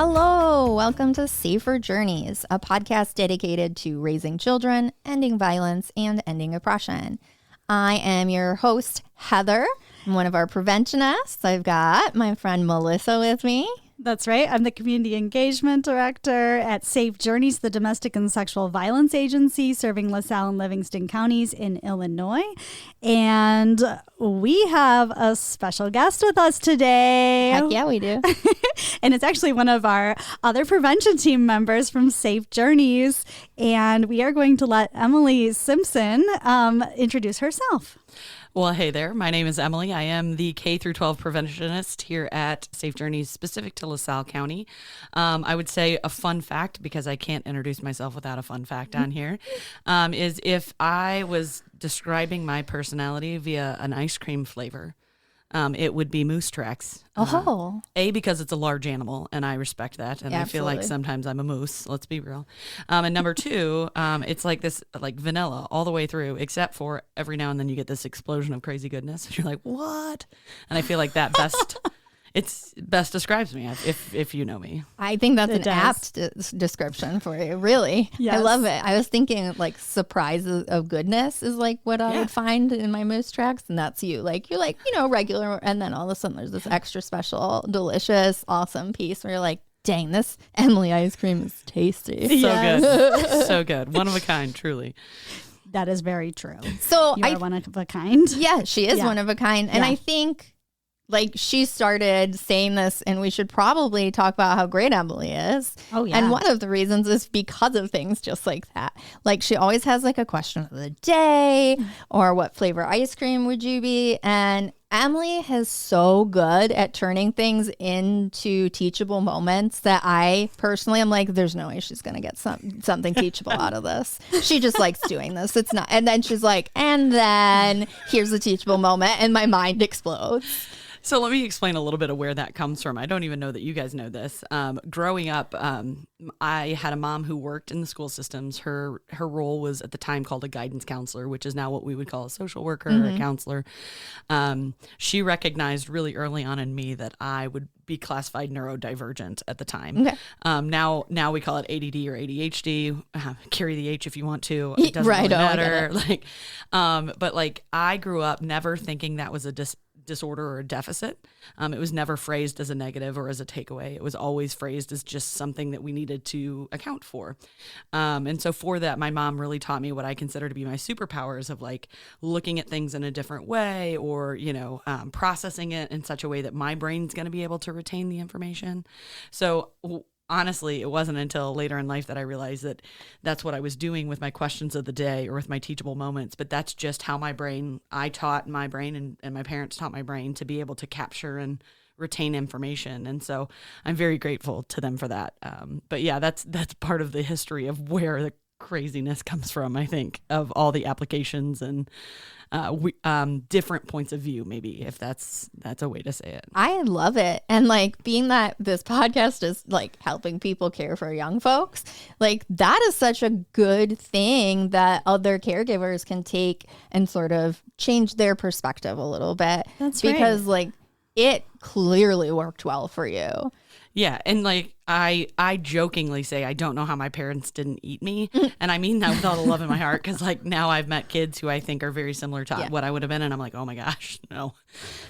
Hello, welcome to SafeR Journeys, a podcast dedicated to raising children, ending violence, and ending oppression. I am your host, Heather. I'm one of our preventionists. I've got my friend Melissa with me. That's right. I'm the Community Engagement Director at Safe Journeys, the domestic and sexual violence agency serving LaSalle and Livingston counties in Illinois. And we have a special guest with us today. Heck yeah, we do. And it's actually one of our other prevention team members from Safe Journeys. And we are going to let Emily Simpson introduce herself. Well, hey there. My name is Emily. I am the K through 12 preventionist here at Safe Journeys, specific to LaSalle County. I would say a fun fact, because I can't introduce myself without a fun fact on here, is if I was describing my personality via an ice cream flavor, it would be Moose Tracks. Because it's a large animal, and I respect that. And I feel like sometimes I'm a moose, let's be real. And number two, it's like this, like vanilla all the way through, except for every now and then you get this explosion of crazy goodness. And you're like, what? And I feel like that best describes me, if you know me. I think that's an apt description for you, really. Yes. I love it. I was thinking like surprise of goodness is like what I would find in my Moose Tracks, and that's you. Like you're like, regular, and then all of a sudden there's this extra special, delicious, awesome piece where you're like, dang, this Emily ice cream is tasty. So good. So good. One of a kind, truly. That is very true. So you are one of a kind. Yeah, she is one of a kind. And I think like she started saying this, and we should probably talk about how great Emily is. Oh, yeah. And one of the reasons is because of things just like that. Like she always has like a question of the day or what flavor ice cream would you be? And Emily is so good at turning things into teachable moments that I personally am like, there's no way she's going to get something teachable out of this. She just likes doing this. It's not. And then she's like, and then here's a teachable moment, and my mind explodes. So let me explain a little bit of where that comes from. I don't even know that you guys know this. Growing up, I had a mom who worked in the school systems. Her role was at the time called a guidance counselor, which is now what we would call a social worker or a counselor. She recognized really early on in me that I would be classified neurodivergent at the time. Okay. Now we call it ADD or ADHD. Carry the H if you want to. It doesn't really matter. But like I grew up never thinking that was a disorder or a deficit. It was never phrased as a negative or as a takeaway. It was always phrased as just something that we needed to account for. And so for that, my mom really taught me what I consider to be my superpowers of like looking at things in a different way, or, processing it in such a way that my brain's going to be able to retain the information. So honestly, it wasn't until later in life that I realized that that's what I was doing with my questions of the day or with my teachable moments. But that's just how I taught my brain and my parents taught my brain to be able to capture and retain information. And so I'm very grateful to them for that. But yeah, that's part of the history of where the craziness comes from, I think, of all the applications and different points of view, maybe, if that's a way to say it. I love it. And like being that this podcast is like helping people care for young folks, like that is such a good thing that other caregivers can take and sort of change their perspective a little bit. That's because like it clearly worked well for you. Yeah. And like, I jokingly say, I don't know how my parents didn't eat me. And I mean that with all the love in my heart, because like now I've met kids who I think are very similar to what I would have been. And I'm like, oh my gosh, no,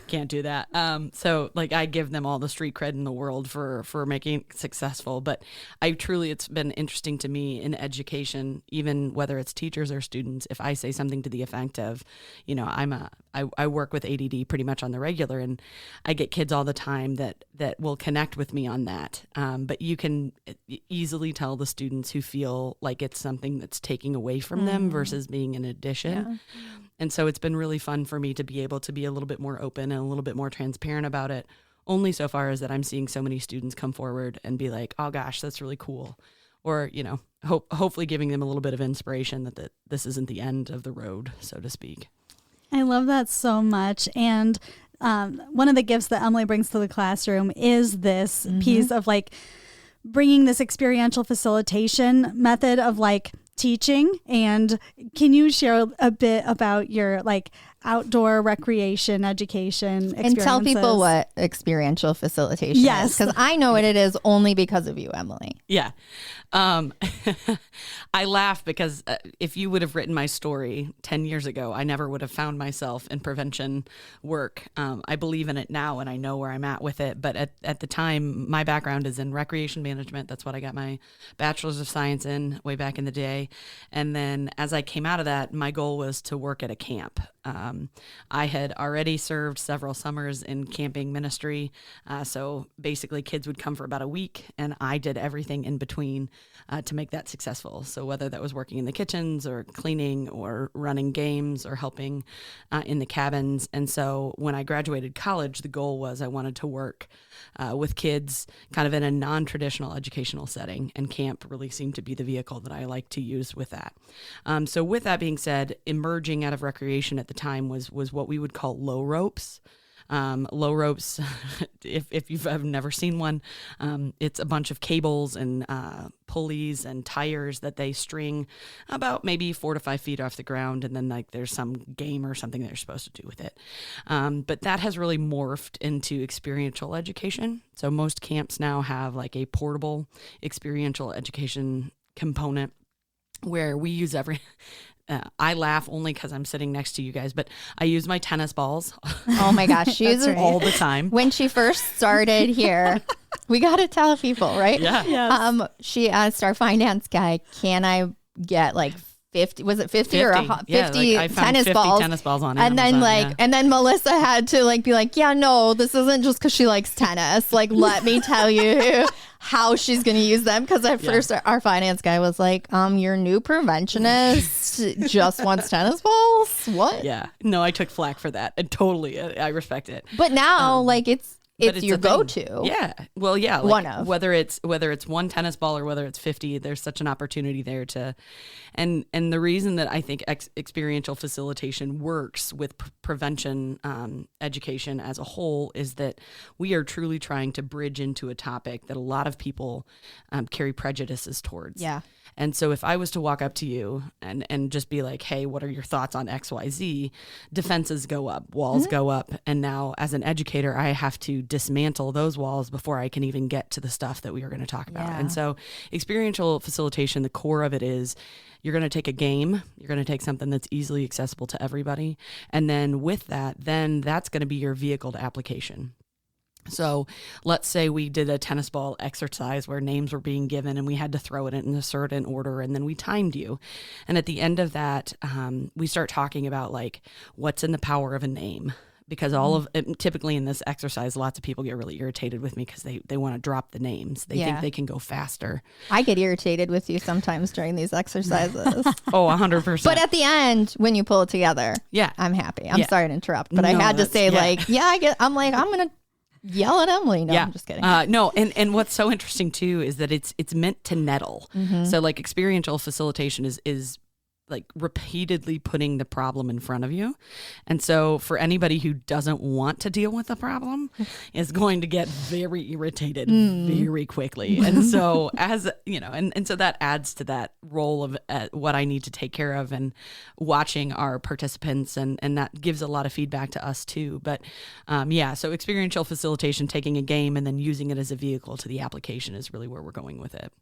can't do that. So like I give them all the street cred in the world for making it successful. But it's been interesting to me in education, even whether it's teachers or students, if I say something to the effect of, I work with ADD pretty much on the regular, and I get kids all the time that will connect with me on that. But you can easily tell the students who feel like it's something that's taking away from them versus being an addition. Yeah. And so it's been really fun for me to be able to be a little bit more open and a little bit more transparent about it, only so far as that I'm seeing so many students come forward and be like, oh gosh, that's really cool. Or, hopefully giving them a little bit of inspiration that this isn't the end of the road, so to speak. I love that so much. And one of the gifts that Emily brings to the classroom is this piece of like bringing this experiential facilitation method of like teaching. And can you share a bit about your like outdoor recreation, education experiences. And tell people what experiential facilitation is. Because I know what it is only because of you, Emily. Yeah. I laugh because if you would have written my story 10 years ago, I never would have found myself in prevention work. I believe in it now and I know where I'm at with it. But at the time, my background is in recreation management. That's what I got my bachelor's of science in way back in the day. And then as I came out of that, my goal was to work at a camp. I had already served several summers in camping ministry. So basically kids would come for about a week and I did everything in between to make that successful. So whether that was working in the kitchens or cleaning or running games or helping in the cabins. And so when I graduated college, the goal was I wanted to work with kids kind of in a non-traditional educational setting, and camp really seemed to be the vehicle that I like to use with that. So with that being said, emerging out of recreation at the time was what we would call low ropes. Low ropes, if you've never seen one, it's a bunch of cables and pulleys and tires that they string about maybe 4 to 5 feet off the ground, and then like there's some game or something they're supposed to do with it. But that has really morphed into experiential education. So most camps now have like a portable experiential education component where we use I laugh only because I'm sitting next to you guys, but I use my tennis balls. Oh my gosh, she uses all the time. When she first started here, we got to tell people, right? Yeah. Yes. She asked our finance guy, "Can I get like 50? Was it 50 or 50 yeah, like I found tennis 50 balls? Tennis balls on and Amazon, then and then Melissa had to like be like, "Yeah, no, this isn't just because she likes tennis. Like, let me tell you." How she's going to use them, because at first our finance guy was like, your new preventionist just wants tennis balls? What? Yeah. No, I took flack for that, and totally I respect it. But now it's your go-to. Yeah. Well, yeah. Like one of. Whether it's one tennis ball or whether it's 50, there's such an opportunity there to, and the reason that I think experiential facilitation works with prevention education as a whole is that we are truly trying to bridge into a topic that a lot of people carry prejudices towards. Yeah. And so if I was to walk up to you and just be like, hey, what are your thoughts on XYZ? Defenses go up, walls go up. And now as an educator, I have to dismantle those walls before I can even get to the stuff that we are going to talk about. Yeah. And so experiential facilitation, the core of it is you're going to take a game, you're going to take something that's easily accessible to everybody. And then with that, then that's going to be your vehicle to application. So let's say we did a tennis ball exercise where names were being given and we had to throw it in a certain order, and then we timed you. And at the end of that, we start talking about like what's in the power of a name. Because typically in this exercise, lots of people get really irritated with me because they want to drop the names. They think they can go faster. I get irritated with you sometimes during these exercises. 100%. But at the end, when you pull it together, I'm happy. I'm sorry to interrupt, but I had to say I'm going to yell at Emily. No, I'm just kidding. No, and what's so interesting too is that it's meant to nettle. Mm-hmm. So like experiential facilitation is like repeatedly putting the problem in front of you. And so for anybody who doesn't want to deal with the problem is going to get very irritated very quickly. And so as you know, and so that adds to that role of what I need to take care of and watching our participants, and that gives a lot of feedback to us too. But so experiential facilitation, taking a game and then using it as a vehicle to the application is really where we're going with it.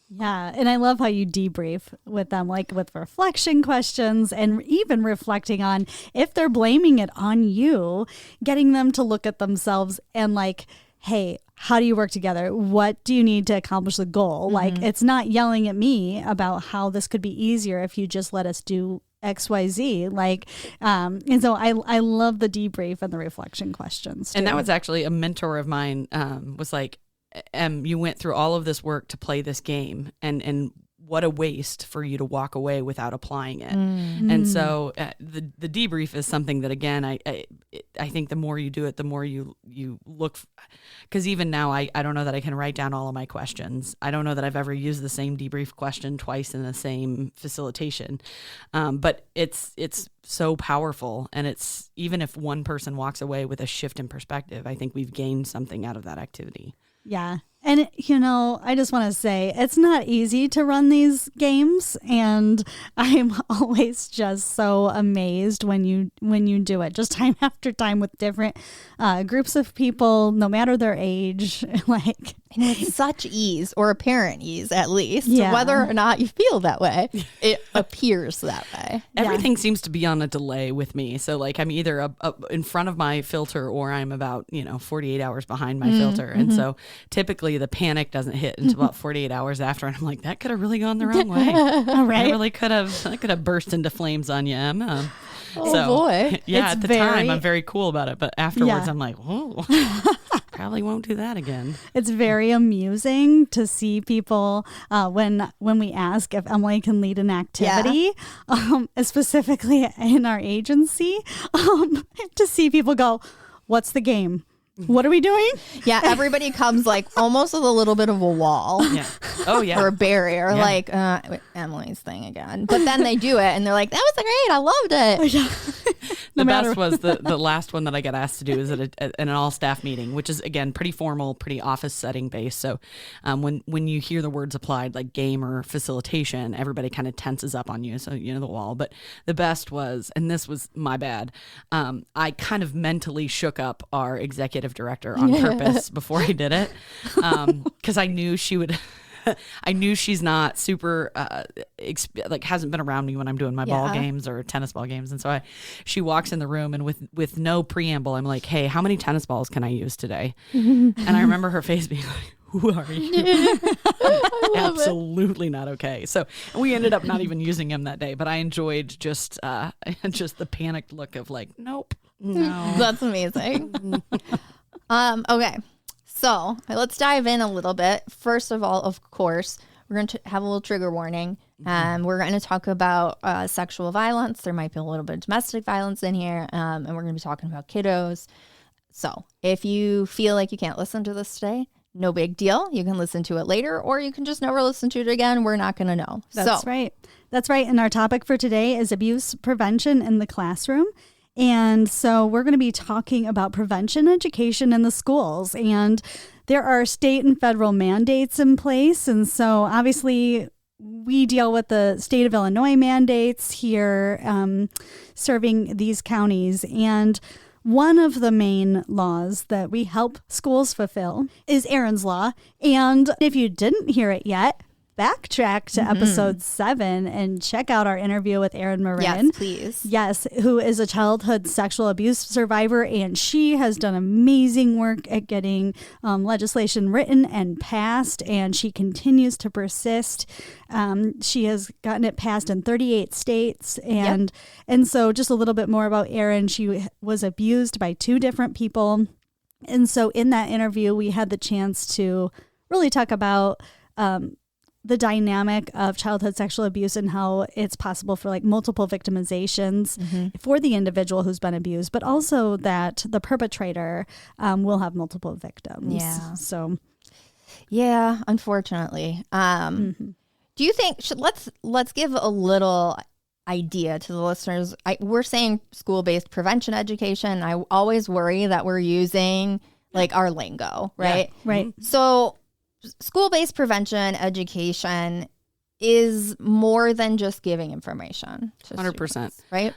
Yeah. And I love how you debrief with them, like with reflection questions, and even reflecting on if they're blaming it on you, getting them to look at themselves and like, hey, how do you work together? What do you need to accomplish the goal? Like, it's not yelling at me about how this could be easier if you just let us do XYZ. Like, and so I love the debrief and the reflection questions too. And that was actually a mentor of mine, was like, you went through all of this work to play this game, and what a waste for you to walk away without applying it. And so the debrief is something that, again, I think the more you do it, the more you look, because even now I don't know that I can write down all of my questions. I don't know that I've ever used the same debrief question twice in the same facilitation. But it's so powerful. And it's, even if one person walks away with a shift in perspective, I think we've gained something out of that activity. Yeah. And, I just want to say it's not easy to run these games. And I'm always just so amazed when you do it, just time after time with different groups of people, no matter their age. And with such ease, or apparent ease at least, whether or not you feel that way, it appears that way. Everything seems to be on a delay with me. So I'm either in front of my filter or I'm about, 48 hours behind my filter. And so typically the panic doesn't hit until about 48 hours after. And I'm like, that could have really gone the wrong way. Right. I really could have burst into flames on you, Emma. Boy. Yeah, at the time, I'm very cool about it. But afterwards, I'm like, whoa, probably won't do that again. It's very amusing to see people when we ask if Emily can lead an activity, specifically in our agency, to see people go, what's the game? What are we doing? Yeah, everybody comes almost with a little bit of a wall. Yeah. Oh, yeah. Or a barrier, Emily's thing again. But then they do it and they're like, that was great. I loved it. The best was the last one that I got asked to do is at an all-staff meeting, which is, again, pretty formal, pretty office setting based. So when you hear the words applied like game or facilitation, everybody kind of tenses up on you. So, the wall. But the best was, and this was my bad, I kind of mentally shook up our executive director on purpose before I did it, because I knew she would. I knew she's not super hasn't been around me when I'm doing my ball games or tennis ball games, and so she walks in the room and with no preamble, I'm like, hey, how many tennis balls can I use today? And I remember her face being like, who are you? Absolutely not okay. So we ended up not even using him that day, but I enjoyed just the panicked look of nope, no. That's amazing. Okay. So let's dive in a little bit. First of all, of course, we're going to have a little trigger warning. We're going to talk about sexual violence. There might be a little bit of domestic violence in here. And we're going to be talking about kiddos. So if you feel like you can't listen to this today, no big deal. You can listen to it later, or you can just never listen to it again. We're not going to know. That's right. That's right. And our topic for today is abuse prevention in the classroom. And so we're going to be talking about prevention education in the schools. And there are state and federal mandates in place. And so obviously we deal with the state of Illinois mandates here, serving these counties. And one of the main laws that we help schools fulfill is Erin's Law. And if you didn't hear it yet, backtrack to episode 7 and check out our interview with Erin Marin. Yes, please. Yes, who is a childhood sexual abuse survivor, and she has done amazing work at getting legislation written and passed, and she continues to persist. She has gotten it passed in 38 states, and so just a little bit more about Erin. She was abused by 2 different people, and so in that interview, we had the chance to really talk about the dynamic of childhood sexual abuse and how it's possible for multiple victimizations for the individual who's been abused, but also that the perpetrator will have multiple victims. Yeah. So, yeah, unfortunately. Do you think let's give a little idea to the listeners? We're saying school-based prevention education. I always worry that we're using our lingo, right? Yeah. Right. So school-based prevention education is more than just giving information. 100%. Right?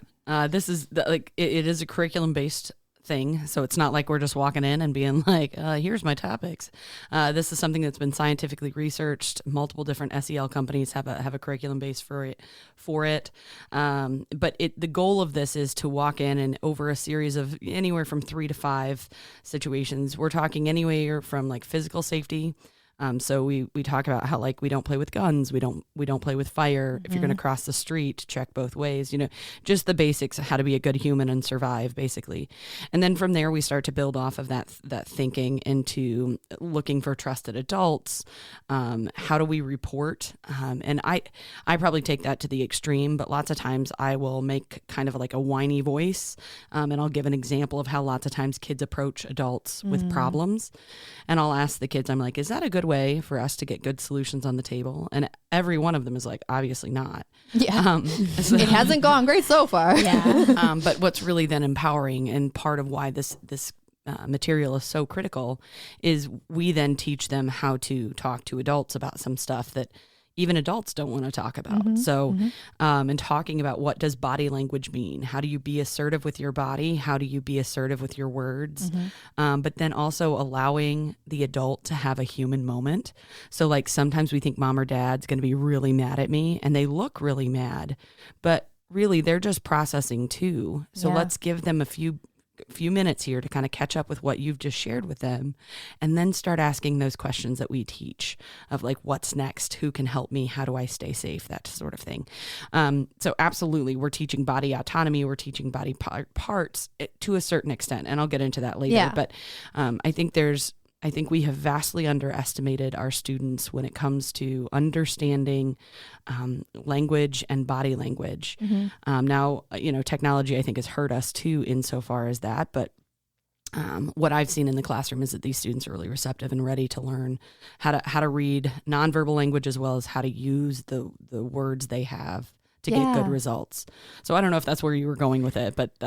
This is it is a curriculum-based thing, so it's not like we're just walking in and being like, here's my topics. This is something that's been scientifically researched. Multiple different SEL companies have a curriculum base for it. But the goal of this is to walk in and over a series of anywhere from 3 to 5 situations. We're talking anywhere from physical safety. So we talk about how we don't play with guns, we don't play with fire. If you're going to cross the street, check both ways. Just the basics of how to be a good human and survive, basically. And then from there, we start to build off of that thinking into looking for trusted adults. How do we report? And I probably take that to the extreme, but lots of times I will make kind of a whiny voice, and I'll give an example of how lots of times kids approach adults with problems, and I'll ask the kids, I'm like, is that a good way for us to get good solutions on the table? And every one of them is like, obviously not. Yeah. It hasn't gone great so far. Yeah. But what's really then empowering, and part of why this material is so critical is we then teach them how to talk to adults about some stuff that even adults don't want to talk about. So, and talking about what does body language mean? How do you be assertive with your body? How do you be assertive with your words? But then also allowing the adult to have a human moment. So like sometimes we think mom or dad's going to be really mad at me and they look really mad, but really they're just processing too. So let's give them a few minutes here to kind of catch up with what you've just shared with them, and then start asking those questions that we teach of like, what's next? Who can help me? How do I stay safe? That sort of thing. So absolutely, we're teaching body autonomy. We're teaching body parts to a certain extent, and I'll get into that later. Yeah. But I think we have vastly underestimated our students when it comes to understanding language and body language. Now, technology I think has hurt us too insofar as that, but what I've seen in the classroom is that these students are really receptive and ready to learn how to read nonverbal language as well as how to use the words they have to get good results. So I don't know if that's where you were going with it, but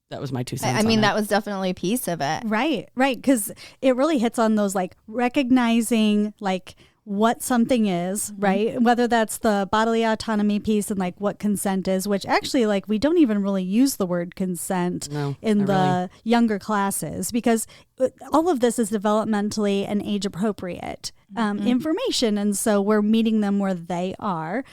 that was my 2 cents. I mean, that was definitely a piece of it. Right. Because it really hits on those like recognizing like what something is, right? Whether that's the bodily autonomy piece and like what consent is, which actually like we don't even really use the word consent in the younger classes, because all of this is developmentally and age appropriate information. And so we're meeting them where they are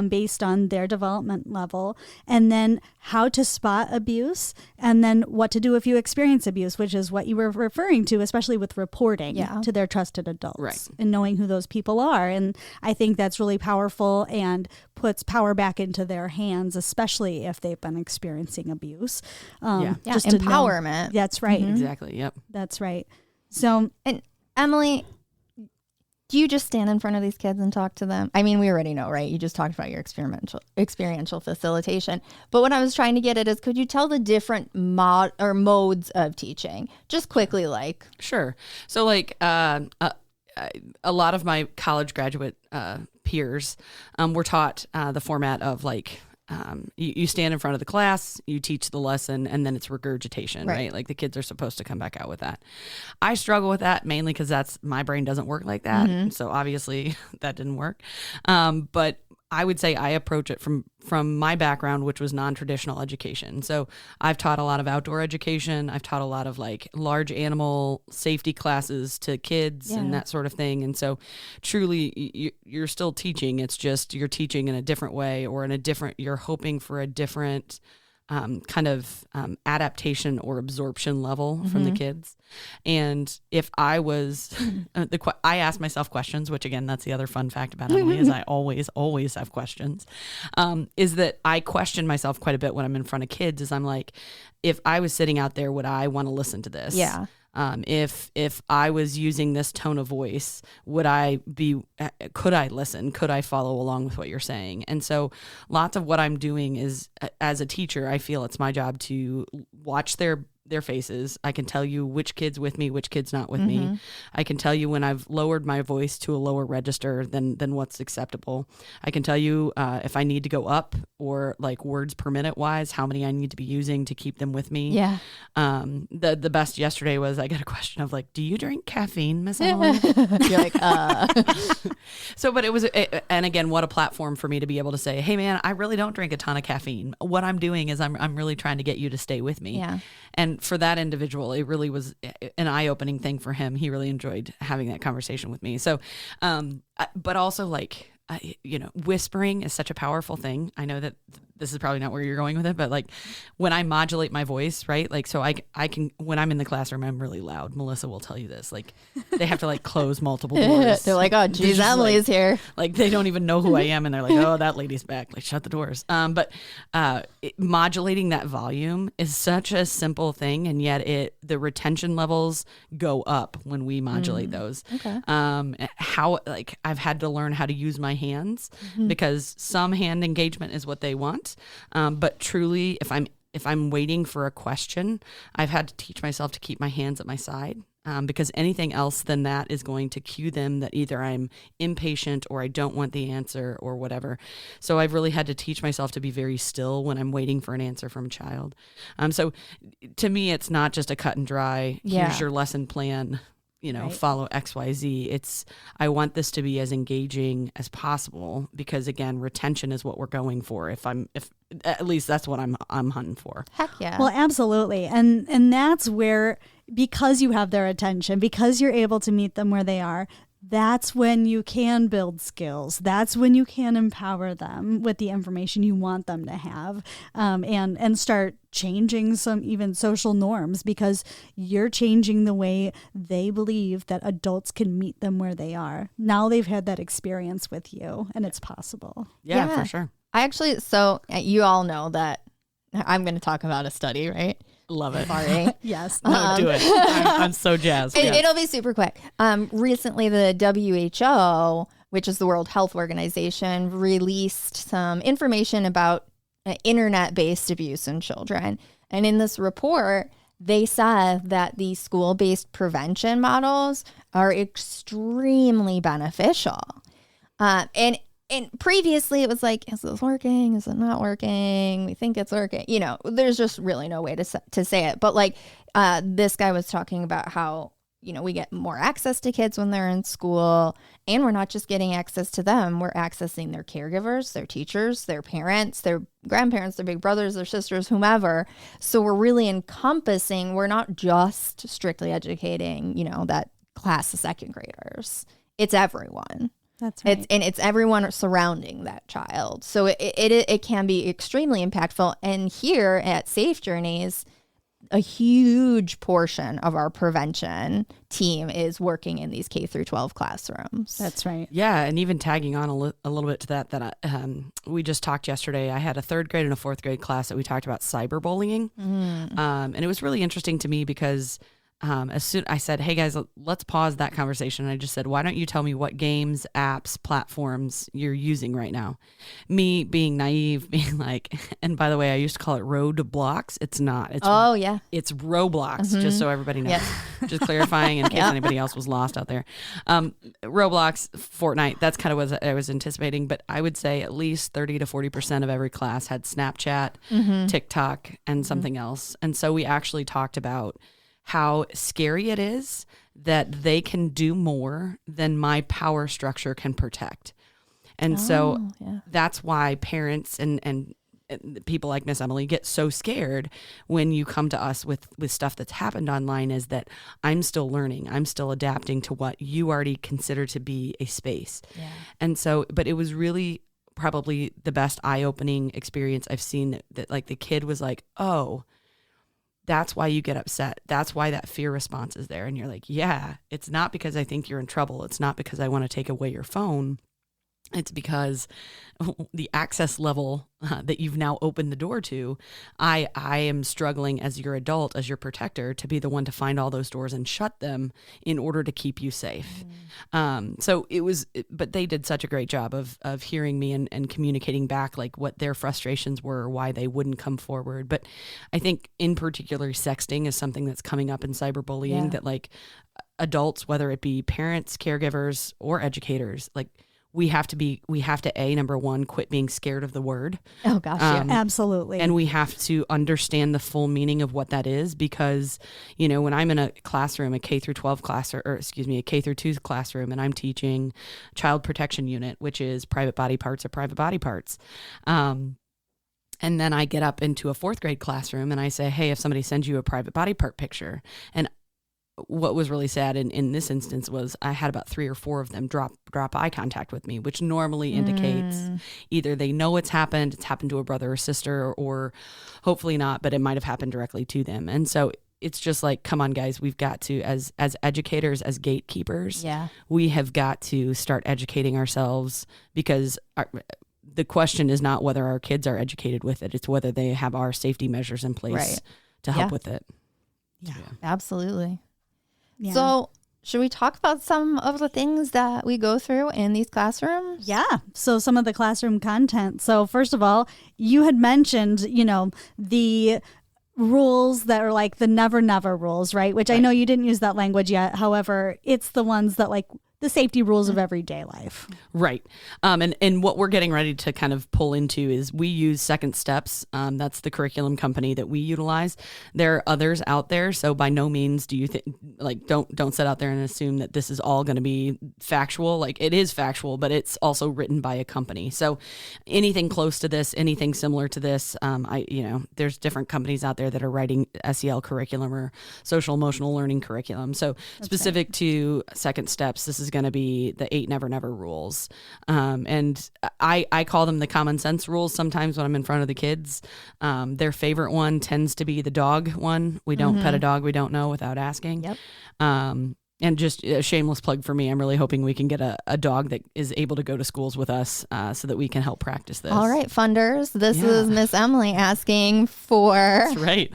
based on their development level. And then how to spot abuse, and then what to do if you experience abuse, which is what you were referring to, especially with reporting to their trusted adults and knowing who those people are. And I think that's really powerful and puts power back into their hands, especially if they've been experiencing abuse. Just empowerment. That's right. Exactly. Yep. That's right. So, and Emily, do you just stand in front of these kids and talk to them? I mean, we already know, right? You just talked about your experiential facilitation. But what I was trying to get at is, could you tell the different modes of teaching? Just quickly, like. Sure. So like a lot of my college graduate peers were taught the format of like, you stand in front of the class, you teach the lesson, and then it's regurgitation, right? Like the kids are supposed to come back out with that. I struggle with that mainly because my brain doesn't work like that. So obviously that didn't work. But I would say I approach it from my background, which was non-traditional education. So I've taught a lot of outdoor education. I've taught a lot of like large animal safety classes to kids and that sort of thing. And so truly you're still teaching. It's just you're teaching in a different way, or you're hoping for a different kind of adaptation or absorption level from the kids. And if I was, I ask myself questions, which again, that's the other fun fact about Emily is I always have questions, is that I question myself quite a bit when I'm in front of kids. Is I'm like, if I was sitting out there, would I want to listen to this? Yeah. If I was using this tone of voice, could I listen? Could I follow along with what you're saying? And so lots of what I'm doing is, as a teacher, I feel it's my job to watch their faces. I can tell you which kid's with me, which kid's not with me. I can tell you when I've lowered my voice to a lower register than what's acceptable. I can tell you if I need to go up, or like words per minute wise, how many I need to be using to keep them with me. Yeah. The best yesterday was I got a question of like, do you drink caffeine, Miss Emily? You're like, So, but it was, and again, what a platform for me to be able to say, hey man, I really don't drink a ton of caffeine. What I'm doing is I'm really trying to get you to stay with me. Yeah. And for that individual, it really was an eye-opening thing for him. He really enjoyed having that conversation with me. So, but also like, whispering is such a powerful thing. I know that this is probably not where you're going with it, but like when I modulate my voice, right? Like, so I can, when I'm in the classroom, I'm really loud. Melissa will tell you this, like they have to like close multiple doors. They're like, oh geez, Emily's here. Like they don't even know who I am. And they're like, oh, that lady's back. Like shut the doors. But modulating that volume is such a simple thing. And yet the retention levels go up when we modulate those. Okay. Like I've had to learn how to use my hands because some hand engagement is what they want. But truly, if I'm waiting for a question, I've had to teach myself to keep my hands at my side. because anything else than that is going to cue them that either I'm impatient or I don't want the answer or whatever. So I've really had to teach myself to be very still when I'm waiting for an answer from a child. So to me, it's not just a cut and dry, here's your lesson plan, follow XYZ. It's, I want this to be as engaging as possible because again, retention is what we're going for. If at least that's what I'm hunting for. Heck yeah. Well, absolutely. And that's where, because you have their attention, because you're able to meet them where they are, that's when you can build skills. That's when you can empower them with the information you want them to have, and start changing some even social norms, because you're changing the way they believe that adults can meet them where they are. Now they've had that experience with you, and it's possible. Yeah, for sure. So you all know that I'm going to talk about a study, right? Love it. Sorry. Yes. No, do it. I'm so jazzed. It'll be super quick. Recently, the WHO, which is the World Health Organization, released some information about internet-based abuse in children. And in this report, they said that the school-based prevention models are extremely beneficial. And previously it was like, is this working? Is it not working? We think it's working. There's just really no way to say it. But like this guy was talking about how, we get more access to kids when they're in school, and we're not just getting access to them. We're accessing their caregivers, their teachers, their parents, their grandparents, their big brothers, their sisters, whomever. So we're really encompassing, we're not just strictly educating, that class of second graders. It's everyone. That's right. It's everyone surrounding that child. So it can be extremely impactful. And here at Safe Journeys, a huge portion of our prevention team is working in these K through 12 classrooms. That's right. Yeah, and even tagging on a little bit to that we just talked yesterday. I had a 3rd grade and a 4th grade class that we talked about cyberbullying. And it was really interesting to me because as soon I said, hey guys, let's pause that conversation. And I just said, why don't you tell me what games, apps, platforms you're using right now? Me being naive, being like, and by the way, I used to call it Roadblocks. It's not. It's Roblox, just so everybody knows. Just clarifying in case anybody else was lost out there. Roblox, Fortnite, that's kind of what I was anticipating. But I would say at least 30 to 40% of every class had Snapchat, TikTok, and something else. And so we actually talked about how scary it is that they can do more than my power structure can protect. And that's why parents and people like Miss Emily get so scared when you come to us with stuff that's happened online, is that I'm still learning. I'm still adapting to what you already consider to be a space. Yeah. And so, but it was really probably the best eye-opening experience I've seen, that like the kid was like, oh, that's why you get upset. That's why that fear response is there. And you're like, yeah, it's not because I think you're in trouble. It's not because I want to take away your phone. It's because the access level that you've now opened the door to, I am struggling as your adult, as your protector, to be the one to find all those doors and shut them in order to keep you safe. So but they did such a great job of hearing me and communicating back like what their frustrations were, why they wouldn't come forward. But I think in particular, sexting is something that's coming up in cyberbullying that like adults, whether it be parents, caregivers, or educators, like we have to number one, quit being scared of the word. Oh gosh, yeah. Absolutely. And we have to understand the full meaning of what that is, because, when I'm in a classroom, a K through 12 class, or a K through 2 classroom, and I'm teaching child protection unit, which is private body parts or private body parts. And then I get up into a 4th grade classroom and I say, hey, if somebody sends you a private body part picture, and what was really sad in this instance was I had about 3 or 4 of them drop eye contact with me, which normally indicates either they know it's happened to a brother or sister, or hopefully not, but it might have happened directly to them. And so it's just like, come on guys, we've got to, as educators, as gatekeepers, we have got to start educating ourselves, because the question is not whether our kids are educated with it, it's whether they have our safety measures in place to help with it. Yeah, absolutely. Yeah. So should we talk about some of the things that we go through in these classrooms? Yeah. So some of the classroom content. So first of all, you had mentioned, the rules that are like the never, never rules, right? Which I know you didn't use that language yet. However, it's the ones that like the safety rules of everyday life. Right. And what we're getting ready to kind of pull into is we use Second Steps. That's the curriculum company that we utilize. There are others out there. So by no means do you think, like, don't sit out there and assume that this is all going to be factual. Like, it is factual, but it's also written by a company. So anything close to this, anything similar to this, there's different companies out there that are writing SEL curriculum or social emotional learning curriculum. So specific to Second Steps, this is going to be the 8 never, never rules. And I call them the common sense rules sometimes when I'm in front of the kids. Their favorite one tends to be the dog one. We don't pet a dog we don't know without asking. Yep. And just a shameless plug for me, I'm really hoping we can get a dog that is able to go to schools with us so that we can help practice this. All right, funders. This is Miss Emily asking for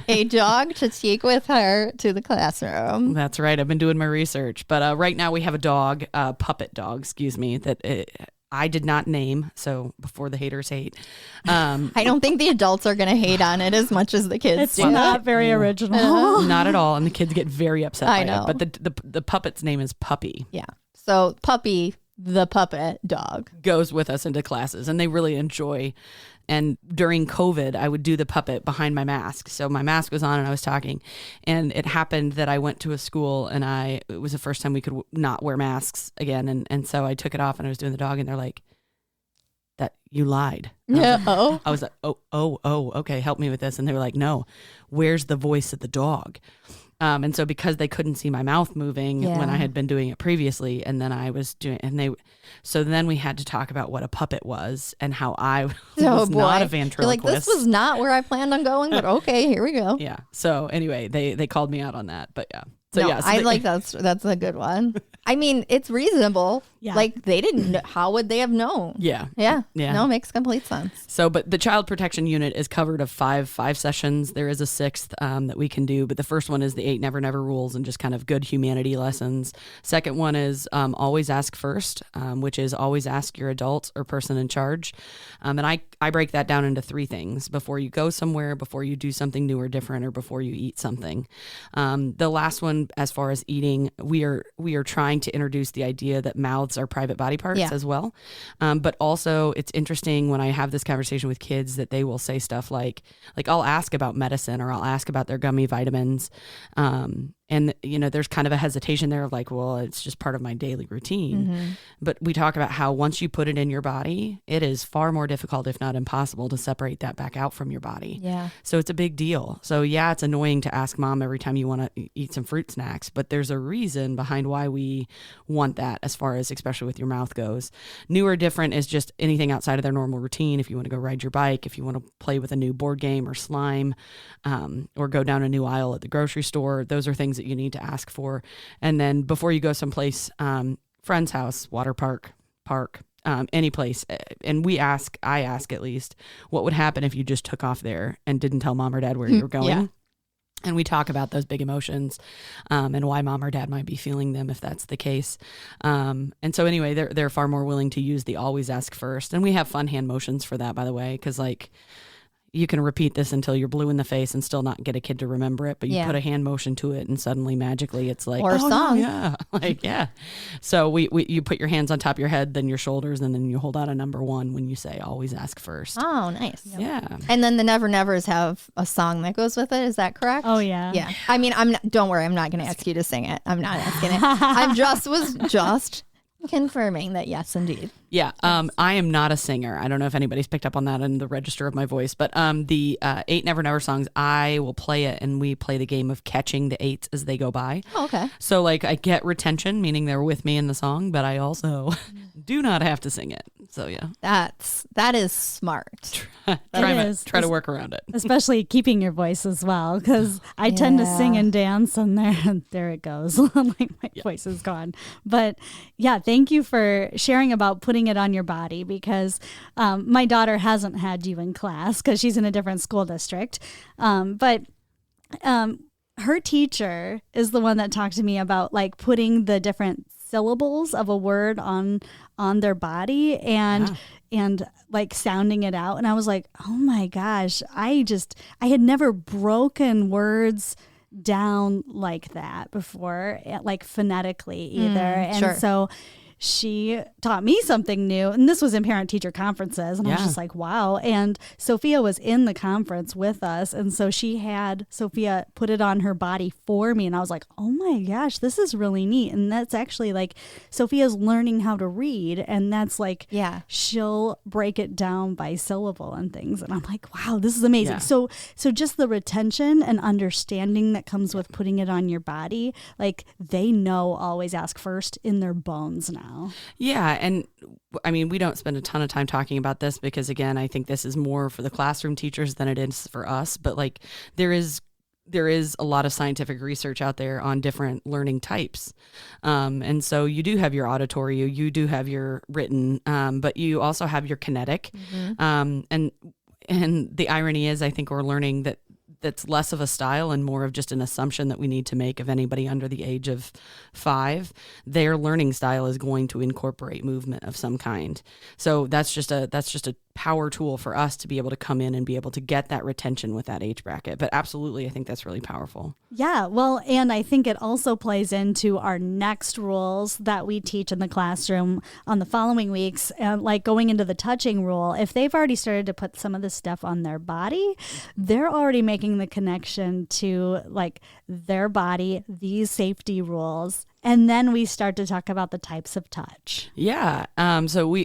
a dog to take with her to the classroom. That's right. I've been doing my research. But right now we have a dog, puppet dog, that I did not name, so before the haters hate. I don't think the adults are going to hate on it as much as the kids It's do. not very original. Not at all, and the kids get very upset by know. it. But the puppet's name is Puppy. Yeah. So Puppy, the puppet dog, goes with us into classes, and they really enjoy. And during COVID, I would do the puppet behind my mask. So my mask was on and I was talking. And it happened that I went to a school and it was the first time we could not wear masks again. And so I took it off and I was doing the dog and they're like, that you lied. No. I was like, oh, okay, help me with this. And they were like, no, where's the voice of the dog? And so because they couldn't see my mouth moving when I had been doing it previously, and then I was doing, so then we had to talk about what a puppet was and how I was not a ventriloquist. You're like, this was not where I planned on going, but okay, here we go. Yeah. So anyway, they called me out on that, but yeah. So I like that's a good one. I mean, it's reasonable. Yeah. Like they didn't know, how would they have known? Yeah. No, it makes complete sense. So, but the child protection unit is covered of five sessions. There is a sixth that we can do, but the first one is the 8 never, never rules and just kind of good humanity lessons. Second one is always ask first, which is always ask your adult or person in charge. And I break that down into 3 things: before you go somewhere, before you do something new or different, or before you eat something. The last one, as far as eating, we are trying to introduce the idea that mouths are private body parts as well. But also it's interesting when I have this conversation with kids that they will say stuff like I'll ask about medicine or I'll ask about their gummy vitamins. And, there's kind of a hesitation there of like, well, it's just part of my daily routine. Mm-hmm. But we talk about how once you put it in your body, it is far more difficult, if not impossible, to separate that back out from your body. Yeah. So it's a big deal. So yeah, it's annoying to ask mom every time you want to eat some fruit snacks, but there's a reason behind why we want that, as far as especially with your mouth goes. New or different is just anything outside of their normal routine. If you want to go ride your bike, if you want to play with a new board game or slime, or go down a new aisle at the grocery store, those are things that you need to ask for. And then before you go someplace, friend's house, water park, any place, and I ask at least, what would happen if you just took off there and didn't tell mom or dad where you were going? Yeah. And we talk about those big emotions, and why mom or dad might be feeling them if that's the case. And so anyway, they're far more willing to use the always ask first. And we have fun hand motions for that, by the way, because you can repeat this until you're blue in the face and still not get a kid to remember it, but you put a hand motion to it and suddenly magically it's like, or a song. Yeah. So you put your hands on top of your head, then your shoulders, and then you hold out a number 1 when you say always ask first. Oh, nice. Yeah. And then the Never Nevers have a song that goes with it. Is that correct? Oh yeah. Yeah. I mean, don't worry. I'm not going to ask you to sing it. I'm not asking it. was just confirming that. Yes, indeed. Yeah, I am not a singer. I don't know if anybody's picked up on that in the register of my voice, but the 8 Never Never songs, I will play it, and we play the game of catching the 8s as they go by. Oh, okay. So I get retention, meaning they're with me in the song, but I also do not have to sing it. So yeah, that is smart. Try to work around it, especially keeping your voice as well, because I tend to sing and dance, and there it goes. Like my voice is gone. But yeah, thank you for sharing about putting it on your body, because my daughter hasn't had you in class because she's in a different school district. But her teacher is the one that talked to me about putting the different syllables of a word on on their body and like sounding it out. And I was like, oh my gosh, I had never broken words down like that before, like phonetically either. And so she taught me something new. And this was in parent-teacher conferences. And I was just like, wow. And Sophia was in the conference with us. And so Sophia put it on her body for me. And I was like, oh my gosh, this is really neat. And that's actually like Sophia's learning how to read. And that's like, she'll break it down by syllable and things. And I'm like, wow, this is amazing. Yeah. So just the retention and understanding that comes with putting it on your body, like they know always ask first in their bones now. Yeah. And I mean, we don't spend a ton of time talking about this because, again, I think this is more for the classroom teachers than it is for us. But like there is a lot of scientific research out there on different learning types. And so you do have your auditory, you do have your written, but you also have your kinetic. And the irony is, I think we're learning that's less of a style and more of just an assumption that we need to make of anybody under the age of 5. Their learning style is going to incorporate movement of some kind. So that's just a power tool for us to be able to come in and be able to get that retention with that age bracket. But absolutely, I think that's really powerful. Yeah, well, and I think it also plays into our next rules that we teach in the classroom on the following weeks, like going into the touching rule. If they've already started to put some of this stuff on their body, they're already making the connection to like their body, these safety rules. And then we start to talk about the types of touch. Yeah. So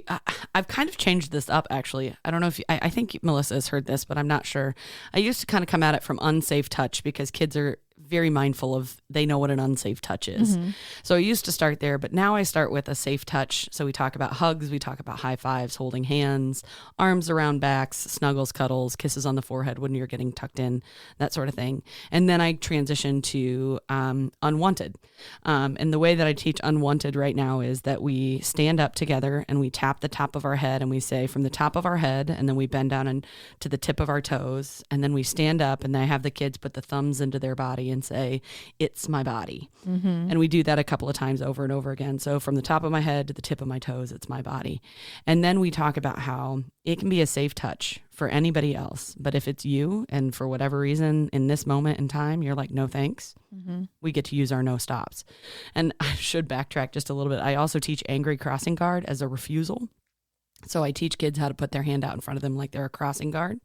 I've kind of changed this up, actually. I don't know if I think Melissa has heard this, but I'm not sure. I used to kind of come at it from unsafe touch because kids are very mindful of, they know what an unsafe touch is. So I used to start there, but now I start with a safe touch. So we talk about hugs, we talk about high fives, holding hands, arms around backs, snuggles, cuddles, kisses on the forehead when you're getting tucked in, that sort of thing. And then I transition to unwanted. And the way that I teach unwanted right now is that we stand up together and we tap the top of our head and we say from the top of our head, and then we bend down and to the tip of our toes, and then we stand up and I have the kids put the thumbs into their body and say, it's my body. And we do that a couple of times over and over again. So from the top of my head to the tip of my toes, it's my body. And then we talk about how it can be a safe touch for anybody else. But if it's you, and for whatever reason in this moment in time, you're like, no, thanks. We get to use our no stops. And I should backtrack just a little bit. I also teach angry crossing guard as a refusal. So I teach kids how to put their hand out in front of them like they're a crossing guard.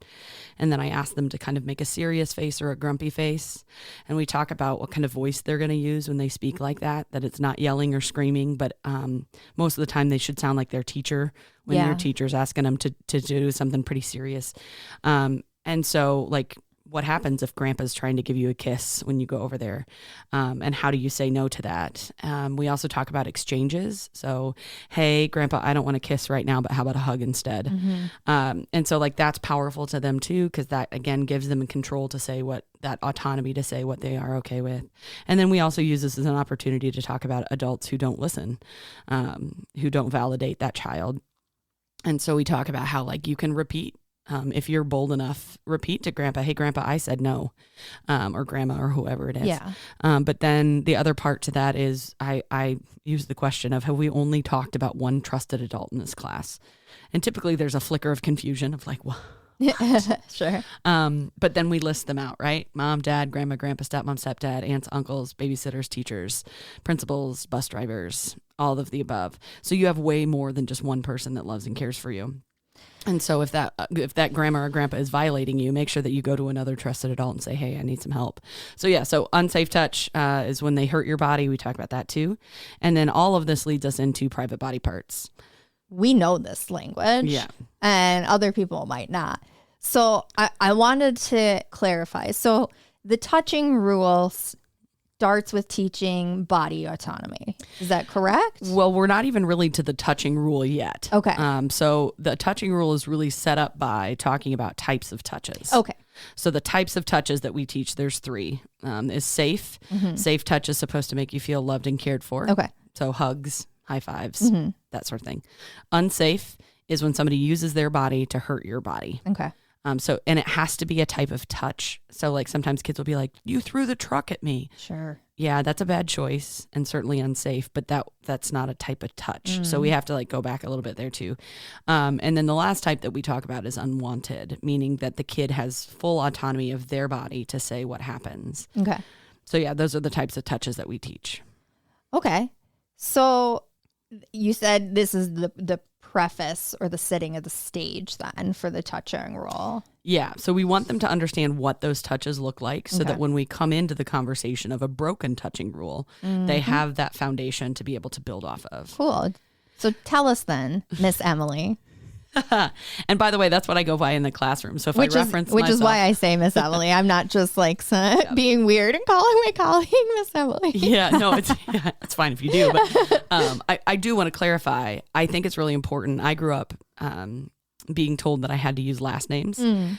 And then I ask them to kind of make a serious face or a grumpy face. And we talk about what kind of voice they're going to use when they speak like that it's not yelling or screaming, but most of the time they should sound like their teacher when your teacher's asking them to do something pretty serious. And so like, what happens if grandpa's trying to give you a kiss when you go over there? And how do you say no to that? We also talk about exchanges. So, hey, grandpa, I don't want a kiss right now, but how about a hug instead? And so like that's powerful to them too, because that again gives them control to say that autonomy to say what they are okay with. And then we also use this as an opportunity to talk about adults who don't listen, who don't validate that child. And so we talk about how like you can repeat. If you're bold enough, repeat to grandpa, hey, grandpa, I said no, or grandma or whoever it is. Yeah. But then the other part to that is I use the question of, have we only talked about one trusted adult in this class? And typically there's a flicker of confusion of like, what? Sure. But then we list them out, right? Mom, dad, grandma, grandpa, stepmom, stepdad, aunts, uncles, babysitters, teachers, principals, bus drivers, all of the above. So you have way more than just one person that loves and cares for you. And so if that grandma or grandpa is violating you, make sure that you go to another trusted adult and say, hey, I need some help. So yeah, so unsafe touch is when they hurt your body. We talk about that too. And then all of this leads us into private body parts. We know this language, and other people might not. So I wanted to clarify. So the touching rules starts with teaching body autonomy. Is that correct? Well, we're not even really to the touching rule yet. Okay. So the touching rule is really set up by talking about types of touches. Okay. So the types of touches that we teach, there's 3. Is safe. Safe touch is supposed to make you feel loved and cared for. Okay. So hugs, high fives, that sort of thing. Unsafe is when somebody uses their body to hurt your body. Okay. And it has to be a type of touch. So like sometimes kids will be like, you threw the truck at me. Sure. yeah, that's a bad choice and certainly unsafe, but that's not a type of touch. So we have to like go back a little bit there too. And then the last type that we talk about is unwanted, meaning that the kid has full autonomy of their body to say what happens. Okay. So yeah, those are the types of touches that we teach. Okay. So you said this is the preface or the setting of the stage then for the touching role. Yeah. So we want them to understand what those touches look like so that when we come into the conversation of a broken touching rule, they have that foundation to be able to build off of. Cool. So tell us then, Miss Emily. And by the way, that's what I go by in the classroom. So if I reference which myself, is why I say Miss Emily. I'm not just like being weird and calling my colleague Miss Emily. Yeah, no, it's fine if you do. But I do want to clarify. I think it's really important. I grew up being told that I had to use last names. And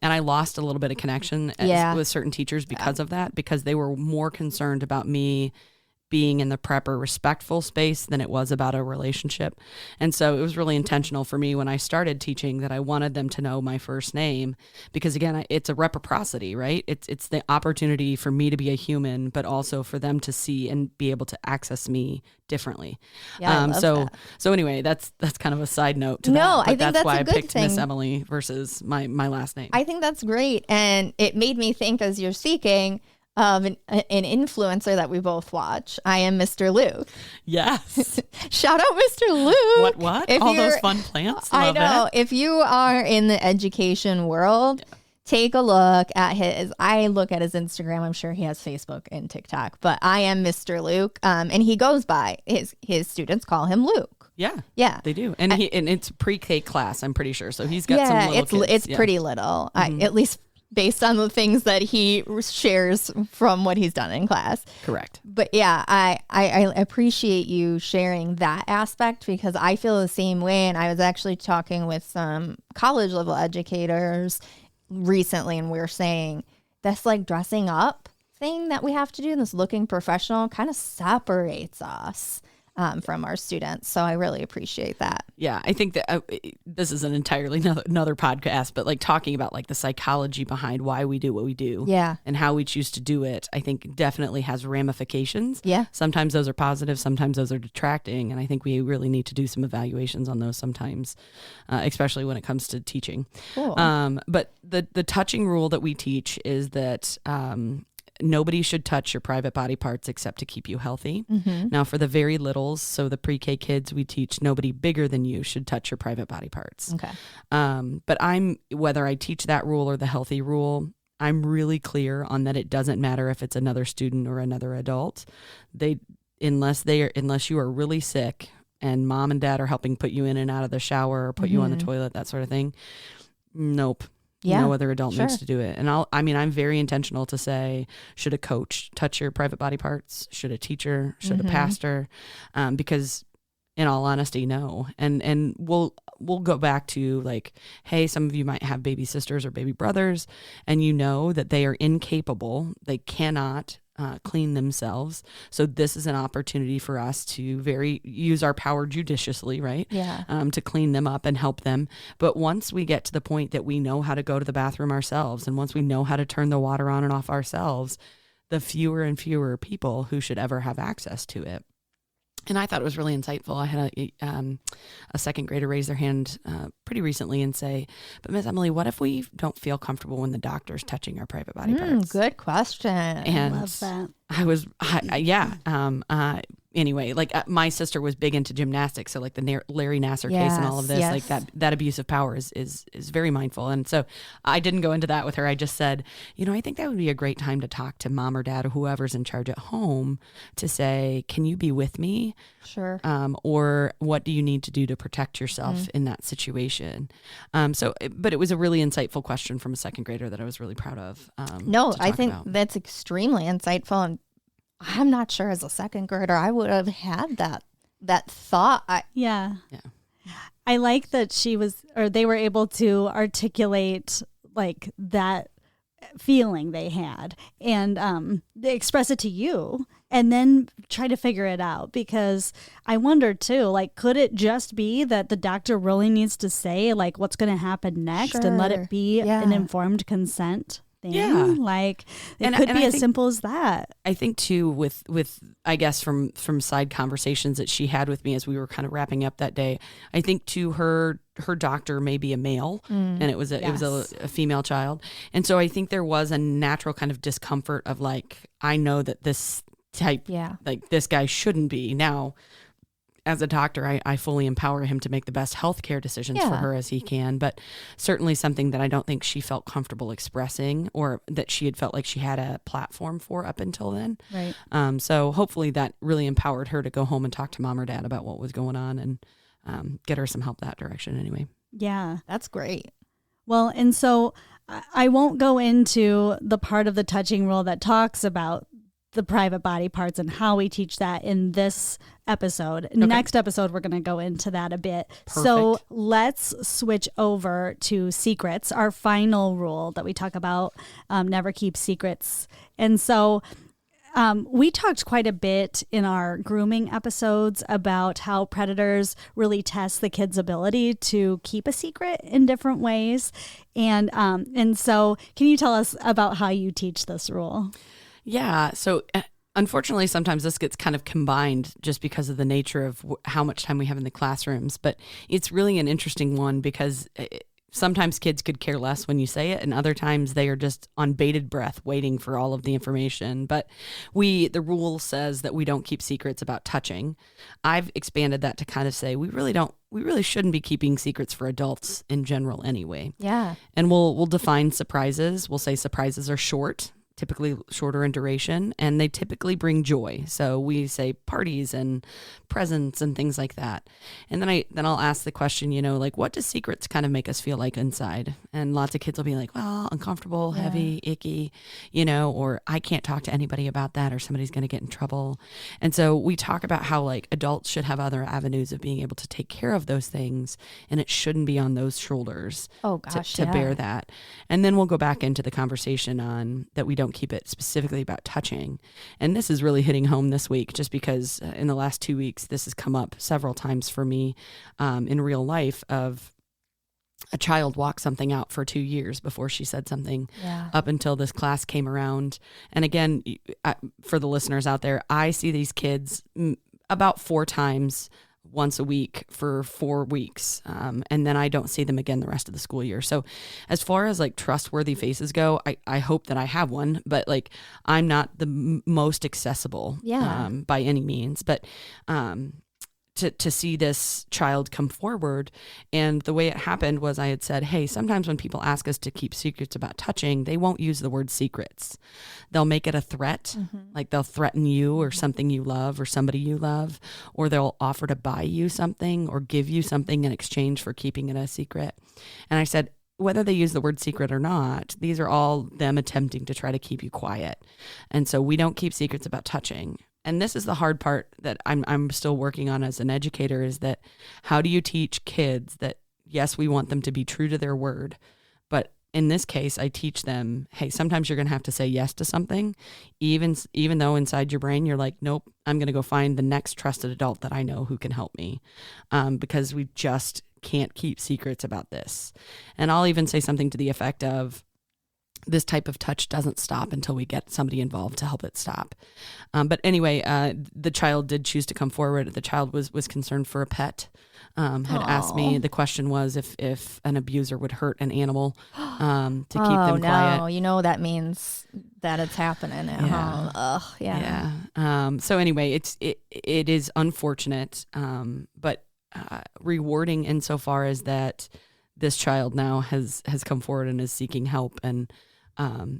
I lost a little bit of connection with certain teachers because of that, because they were more concerned about me being in the proper respectful space than it was about a relationship. And so it was really intentional for me when I started teaching that I wanted them to know my first name, because again, it's a reciprocity, right? It's the opportunity for me to be a human, but also for them to see and be able to access me differently. Yeah, I love that. So anyway, that's kind of a side note to no, that. I think that's why a I good picked thing. Miss Emily versus my last name. I think that's great. And it made me think as you're speaking of an influencer that we both watch. I am Mr. Luke. Yes. Shout out Mr. Luke. What? All those fun plants? I know. If you are in the education world, take a look at his. I look at his Instagram. I'm sure he has Facebook and TikTok, but I am Mr. Luke. And he goes by, his students call him Luke. Yeah, they do, and it's pre-K class. I'm pretty sure. So he's got some little kids. It's pretty little, at least based on the things that he shares from what he's done in class. Correct. But yeah, I appreciate you sharing that aspect, because I feel the same way. And I was actually talking with some college level educators recently, and we were saying this like dressing up thing that we have to do, this looking professional, kind of separates us from our students. So I really appreciate that. Yeah, I think that this is an entirely another podcast, but like talking about like the psychology behind why we do what we do, and how we choose to do it, I think definitely has ramifications. Yeah. Sometimes those are positive, sometimes those are detracting, and I think we really need to do some evaluations on those sometimes, especially when it comes to teaching. Cool. But the touching rule that we teach is that nobody should touch your private body parts except to keep you healthy. Now, for the very littles, so the pre-K kids, we teach nobody bigger than you should touch your private body parts. Okay. But whether I teach that rule or the healthy rule, I'm really clear on that it doesn't matter if it's another student or another adult. Unless you are really sick and mom and dad are helping put you in and out of the shower or put you on the toilet, that sort of thing. Nope. Yeah, no other adult needs to do it. And I'm very intentional to say, should a coach touch your private body parts? Should a teacher? Should a pastor? Because in all honesty, no. And we'll go back to like, hey, some of you might have baby sisters or baby brothers, and you know that they are incapable. They cannot clean themselves. So this is an opportunity for us to use our power judiciously, right? Yeah. To clean them up and help them. But once we get to the point that we know how to go to the bathroom ourselves, and once we know how to turn the water on and off ourselves, the fewer and fewer people who should ever have access to it. And I thought it was really insightful. I had a second grader raise their hand pretty recently and say, but Miss Emily, what if we don't feel comfortable when the doctor's touching our private body parts? Good question. And I love that. Anyway, like my sister was big into gymnastics. So like the Larry Nassar case and all of this, like that abuse of power is very mindful. And so I didn't go into that with her. I just said, I think that would be a great time to talk to mom or dad or whoever's in charge at home to say, can you be with me? Sure. Or what do you need to do to protect yourself in that situation? But it was a really insightful question from a second grader that I was really proud of. I think that's extremely insightful. And I'm not sure as a second grader I would have had that thought. Yeah. I like that they were able to articulate like that feeling they had and they express it to you and then try to figure it out, because I wonder too, like, could it just be that the doctor really needs to say like what's going to happen next and let it be an informed consent thing. Yeah. Like it could be as simple as that. I think too with I guess from side conversations that she had with me as we were kind of wrapping up that day, I think too her doctor may be a male and it was a female child. And so I think there was a natural kind of discomfort of like, I know that this type, like this guy shouldn't be. Now, as a doctor, I fully empower him to make the best healthcare decisions for her as he can, but certainly something that I don't think she felt comfortable expressing or that she had felt like she had a platform for up until then. Right. So hopefully that really empowered her to go home and talk to mom or dad about what was going on and get her some help that direction anyway. Yeah. That's great. Well, and so I won't go into the part of the touching rule that talks about the private body parts and how we teach that in this episode. Okay. Next episode, we're going to go into that a bit. Perfect. So let's switch over to secrets, our final rule that we talk about, never keep secrets. And so we talked quite a bit in our grooming episodes about how predators really test the kid's ability to keep a secret in different ways. And so can you tell us about how you teach this rule? Yeah. So unfortunately, sometimes this gets kind of combined just because of the nature of how much time we have in the classrooms. But it's really an interesting one because sometimes kids could care less when you say it, and other times they are just on bated breath waiting for all of the information. But the rule says that we don't keep secrets about touching. I've expanded that to kind of say we really shouldn't be keeping secrets for adults in general anyway. Yeah. And we'll define surprises. We'll say surprises are short, typically shorter in duration, and they typically bring joy. So we say parties and presents and things like that. And then I'll ask the question, like, what do secrets kind of make us feel like inside? And lots of kids will be like, well, uncomfortable, heavy, icky, or I can't talk to anybody about that, or somebody's going to get in trouble. And so we talk about how like adults should have other avenues of being able to take care of those things, and it shouldn't be on those shoulders to bear that. And then we'll go back into the conversation on that we don't keep it specifically about touching. And this is really hitting home this week just because in the last 2 weeks, this has come up several times for me in real life of a child walked something out for 2 years before she said something up until this class came around. And again, for the listeners out there, I see these kids about 4 times once a week for 4 weeks. And then I don't see them again the rest of the school year. So as far as like trustworthy faces go, I hope that I have one, but like I'm not the most accessible by any means. But to see this child come forward, and the way it happened was I had said, hey, sometimes when people ask us to keep secrets about touching, they won't use the word secrets. They'll make it a threat, like they'll threaten you or something you love or somebody you love, or they'll offer to buy you something or give you something in exchange for keeping it a secret. And I said, whether they use the word secret or not, these are all them attempting to try to keep you quiet. And so we don't keep secrets about touching. And this is the hard part that I'm still working on as an educator, is that how do you teach kids that, yes, we want them to be true to their word, but in this case, I teach them, hey, sometimes you're going to have to say yes to something, even though inside your brain you're like, nope, I'm going to go find the next trusted adult that I know who can help me, because we just can't keep secrets about this. And I'll even say something to the effect of, this type of touch doesn't stop until we get somebody involved to help it stop. But anyway, the child did choose to come forward. The child was concerned for a pet, had asked me, the question was if an abuser would hurt an animal to keep them quiet. No, that means that it's happening at home. Ugh, yeah. So anyway, it is unfortunate, but rewarding insofar as that this child now has come forward and is seeking help. And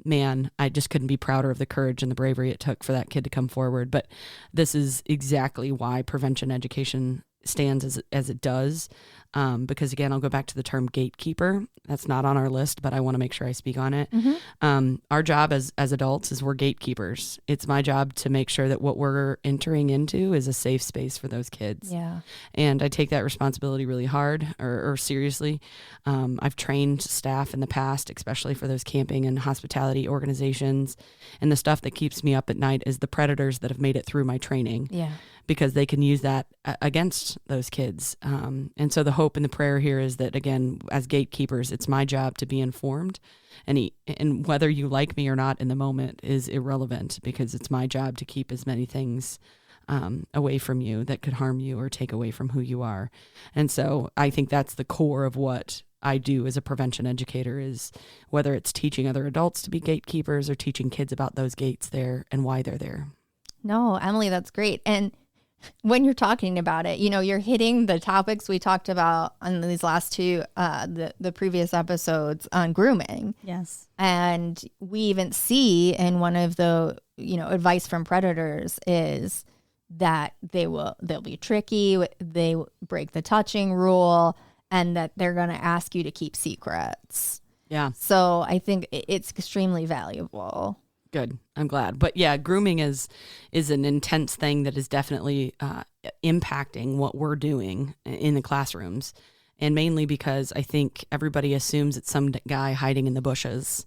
man, I just couldn't be prouder of the courage and the bravery it took for that kid to come forward. But this is exactly why prevention education stands as it does. Because again, I'll go back to the term gatekeeper. That's not on our list, but I want to make sure I speak on it. Our job as adults is we're gatekeepers. It's my job to make sure that what we're entering into is a safe space for those kids. Yeah. And I take that responsibility really hard or seriously. I've trained staff in the past, especially for those camping and hospitality organizations. And the stuff that keeps me up at night is the predators that have made it through my training. Yeah. Because they can use that against those kids. And so the hope hope and the prayer here is that, again, as gatekeepers, it's my job to be informed, and whether you like me or not in the moment is irrelevant, because it's my job to keep as many things away from you that could harm you or take away from who you are. And so I think that's the core of what I do as a prevention educator, is whether it's teaching other adults to be gatekeepers or teaching kids about those gates there and why they're there. No, Emily, that's great. And when you're talking about it, you're hitting the topics we talked about on these last two, the previous episodes on grooming. Yes. And we even see in one of the, advice from predators is that they'll be tricky. They break the touching rule, and that they're going to ask you to keep secrets. Yeah. So I think it's extremely valuable. Good. I'm glad. But yeah, grooming is an intense thing that is definitely impacting what we're doing in the classrooms. And mainly because I think everybody assumes it's some guy hiding in the bushes.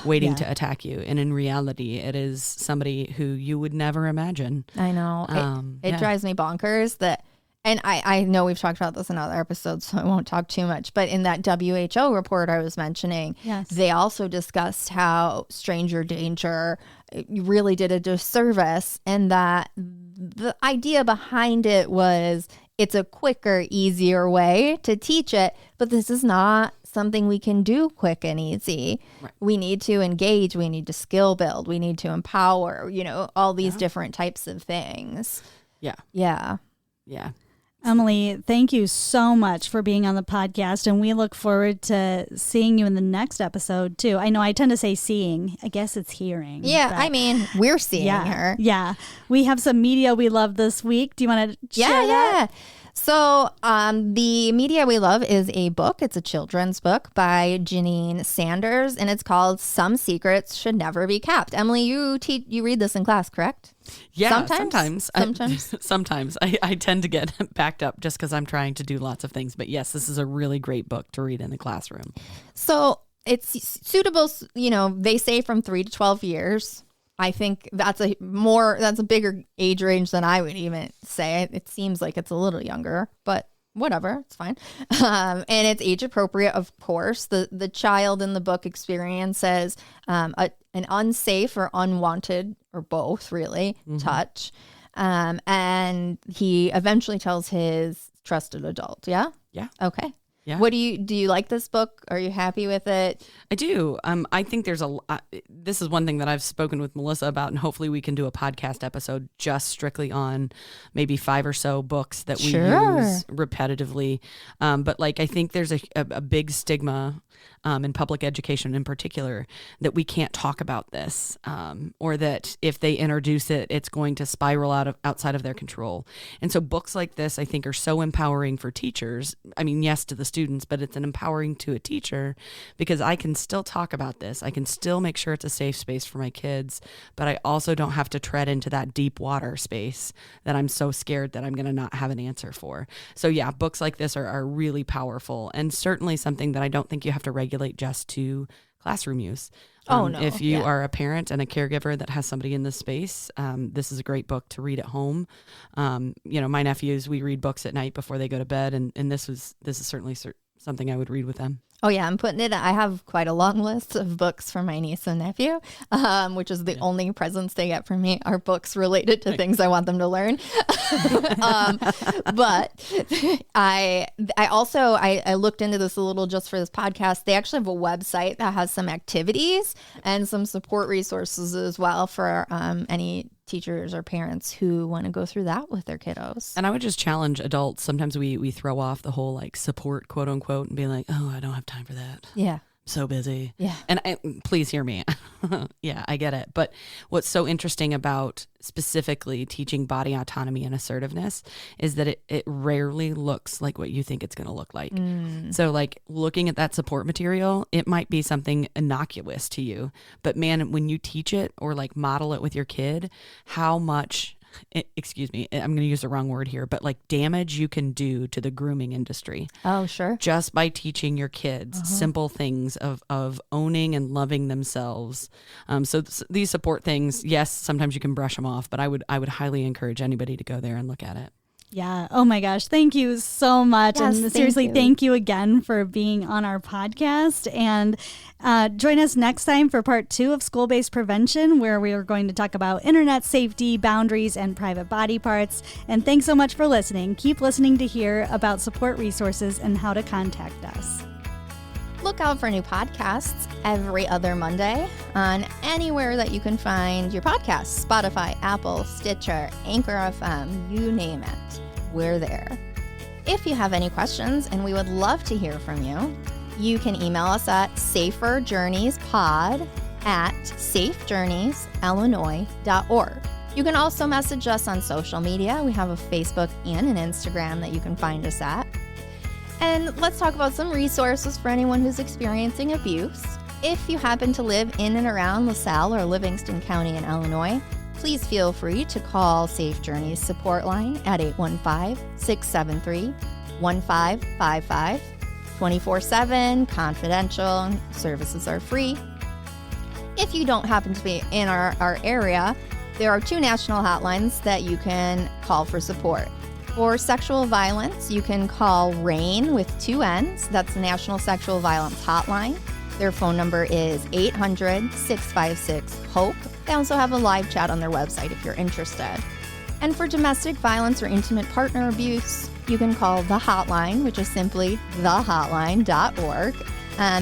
Waiting to attack you. And in reality, it is somebody who you would never imagine. I know. It drives me bonkers that, and I know we've talked about this in other episodes, so I won't talk too much, but in that WHO report I was mentioning, they also discussed how stranger danger really did a disservice, and that the idea behind it was it's a quicker, easier way to teach it, but this is not something we can do quick and easy. Right. We need to engage, we need to skill build, we need to empower, all these different types of things. Yeah. Emily, thank you so much for being on the podcast, and we look forward to seeing you in the next episode too. I know I tend to say seeing. I guess it's hearing. Yeah, I mean, we're seeing her. Yeah. We have some media we love this week. Do you want to share that? So the media we love is a book. It's a children's book by Janine Sanders, and it's called Some Secrets Should Never Be Kept. Emily, you read this in class, correct? Yeah, sometimes. Sometimes. I tend to get backed up just because I'm trying to do lots of things. But yes, this is a really great book to read in the classroom. So it's suitable, they say from 3 to 12 years. I think that's a bigger age range than I would even say. It seems like it's a little younger, but whatever, it's fine. And it's age appropriate, of course. The child in the book experiences an unsafe or unwanted, or both really, touch. And he eventually tells his trusted adult. Yeah? Yeah. Okay. Yeah. What do you like this book? Are you happy with it? I do. I think there's this is one thing that I've spoken with Melissa about, and hopefully we can do a podcast episode just strictly on maybe 5 or so books that we use repetitively. But I think there's a big stigma in public education in particular that we can't talk about this, or that if they introduce it, it's going to spiral outside of their control. And so books like this, I think, are so empowering for teachers. I mean, yes, to the students, but it's an empowering to a teacher, because I can still talk about this. I can still make sure it's a safe space for my kids, but I also don't have to tread into that deep water space that I'm so scared that I'm going to not have an answer for. So yeah, books like this are really powerful, and certainly something that I don't think you have to regulate just to classroom use. Oh, no. If you are a parent and a caregiver that has somebody in this space, this is a great book to read at home. My nephews, we read books at night before they go to bed, and this is certainly something I would read with them. Oh, yeah. I'm putting it. I have quite a long list of books for my niece and nephew, which is the only presents they get from me are books related to things I want them to learn. But I looked into this a little just for this podcast. They actually have a website that has some activities and some support resources as well for any teachers or parents who want to go through that with their kiddos. And I would just challenge adults. Sometimes we throw off the whole support, quote unquote, and be like, oh, I don't have time for that. Yeah. So busy. Yeah. And please hear me. Yeah, I get it. But what's so interesting about specifically teaching body autonomy and assertiveness is that it rarely looks like what you think it's going to look like. So looking at that support material, it might be something innocuous to you. But man, when you teach it or model it with your kid, how much... excuse me, I'm going to use the wrong word here, but damage you can do to the grooming industry. Oh, sure. Just by teaching your kids simple things of owning and loving themselves. So these support things, yes, sometimes you can brush them off, but I would highly encourage anybody to go there and look at it. Yeah. Oh my gosh. Thank you so much. Yes, and seriously, thank you again for being on our podcast. And join us next time for part 2 of School-Based Prevention, where we are going to talk about internet safety, boundaries, and private body parts. And thanks so much for listening. Keep listening to hear about support resources and how to contact us. Look out for new podcasts every other Monday on anywhere that you can find your podcasts. Spotify, Apple, Stitcher, Anchor FM, you name it. We're there. If you have any questions, and we would love to hear from you, you can email us at saferjourneyspod@safejourneysillinois.org. You can also message us on social media. We have a Facebook and an Instagram that you can find us at. And let's talk about some resources for anyone who's experiencing abuse. If you happen to live in and around LaSalle or Livingston County in Illinois, please feel free to call Safe Journeys support line at 815-673-1555. 24/7, confidential, services are free. If you don't happen to be in our area, there are 2 national hotlines that you can call for support. For sexual violence, you can call RAIN with 2 N's. That's the National Sexual Violence Hotline. Their phone number is 800-656-HOPE. They also have a live chat on their website if you're interested. And for domestic violence or intimate partner abuse, you can call the hotline, which is simply thehotline.org.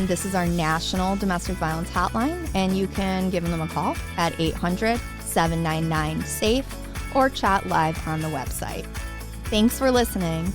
This is our national domestic violence hotline, and you can give them a call at 800-799-SAFE or chat live on the website. Thanks for listening.